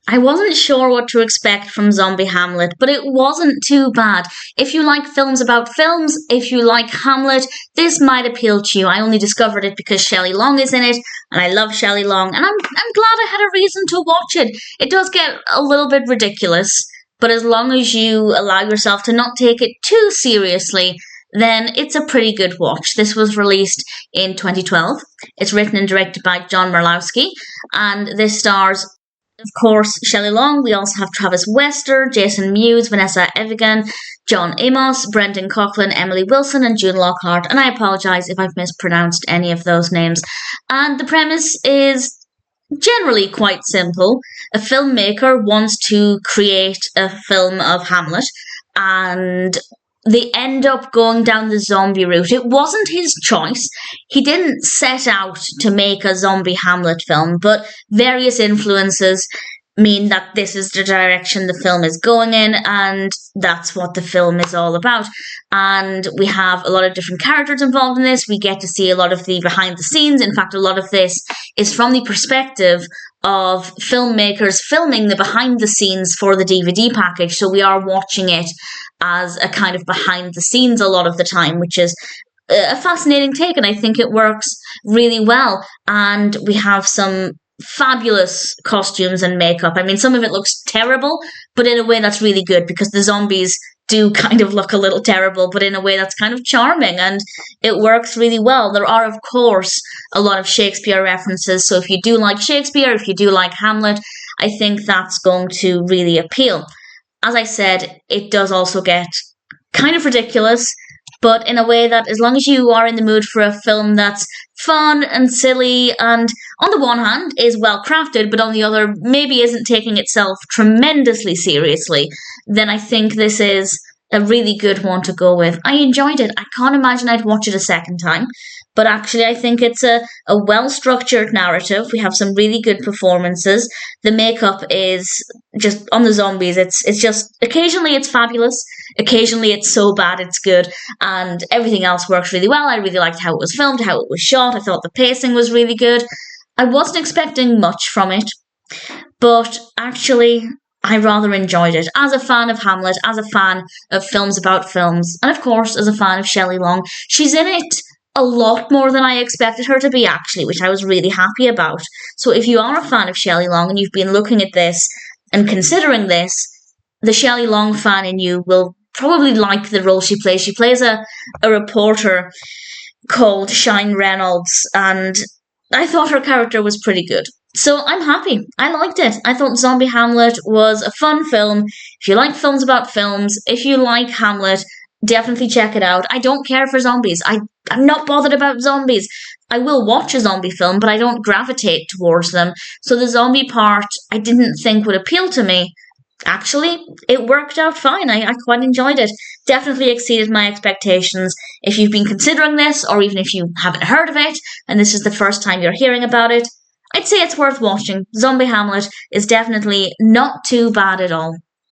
I wasn't sure what to expect from Zombie Hamlet, but it wasn't too bad. If you like films about films, if you like Hamlet, this might appeal to you. I only discovered it because Shelley Long is in it, and I love Shelley Long, and I'm glad I had a reason to watch it. It does get a little bit ridiculous, but as long as you allow yourself to not take it too seriously, then it's a pretty good watch. This was released in 2012. It's written and directed by John Murlowski, and this stars, of course, Shelley Long. We also have Travis Wester, Jason Mewes, Vanessa Evigan, John Amos, Brendan Coughlin, Emily Wilson, and June Lockhart. And I apologise if I've mispronounced any of those names. And the premise is generally quite simple. A filmmaker wants to create a film of Hamlet, and they end up going down the zombie route. It wasn't his choice. He didn't set out to make a zombie Hamlet film, but various influences mean that this is the direction the film is going in, and that's what the film is all about. And we have a lot of different characters involved in this. We get to see a lot of the behind the scenes. In fact, a lot of this is from the perspective of filmmakers filming the behind the scenes for the DVD package. So we are watching it as a kind of behind the scenes a lot of the time, which is a fascinating take, and I think it works really well. And we have some fabulous costumes and makeup. I mean, some of it looks terrible, but in a way that's really good, because the zombies do kind of look a little terrible, but in a way that's kind of charming, and it works really well. There are, of course, a lot of Shakespeare references, so if you do like Shakespeare, if you do like Hamlet, I think that's going to really appeal. As I said, it does also get kind of ridiculous, but in a way that, as long as you are in the mood for a film that's fun and silly, and on the one hand is well crafted, but on the other maybe isn't taking itself tremendously seriously, then I think this is a really good one to go with. I enjoyed it. I can't imagine I'd watch it a second time, but actually I think it's a well-structured narrative. We have some really good performances. The makeup is just, on the zombies, it's just, occasionally it's fabulous, occasionally it's so bad it's good, and everything else works really well. I really liked how it was filmed, how it was shot. I thought the pacing was really good. I wasn't expecting much from it, but actually I rather enjoyed it. As a fan of Hamlet, as a fan of films about films, and of course as a fan of Shelley Long, she's in it a lot more than I expected her to be, actually, which I was really happy about. So if you are a fan of Shelley Long and you've been looking at this and considering this, the Shelley Long fan in you will probably like the role she plays. She plays a reporter called Shine Reynolds, and I thought her character was pretty good. So I'm happy. I liked it. I thought Zombie Hamlet was a fun film. If you like films about films, if you like Hamlet, definitely check it out. I don't care for zombies. I'm not bothered about zombies. I will watch a zombie film, but I don't gravitate towards them. So the zombie part, I didn't think would appeal to me. Actually, it worked out fine. I quite enjoyed it. Definitely exceeded my expectations. If you've been considering this, or even if you haven't heard of it, and this is the first time you're hearing about it, I'd say it's worth watching. Zombie Hamlet is definitely not too bad at all.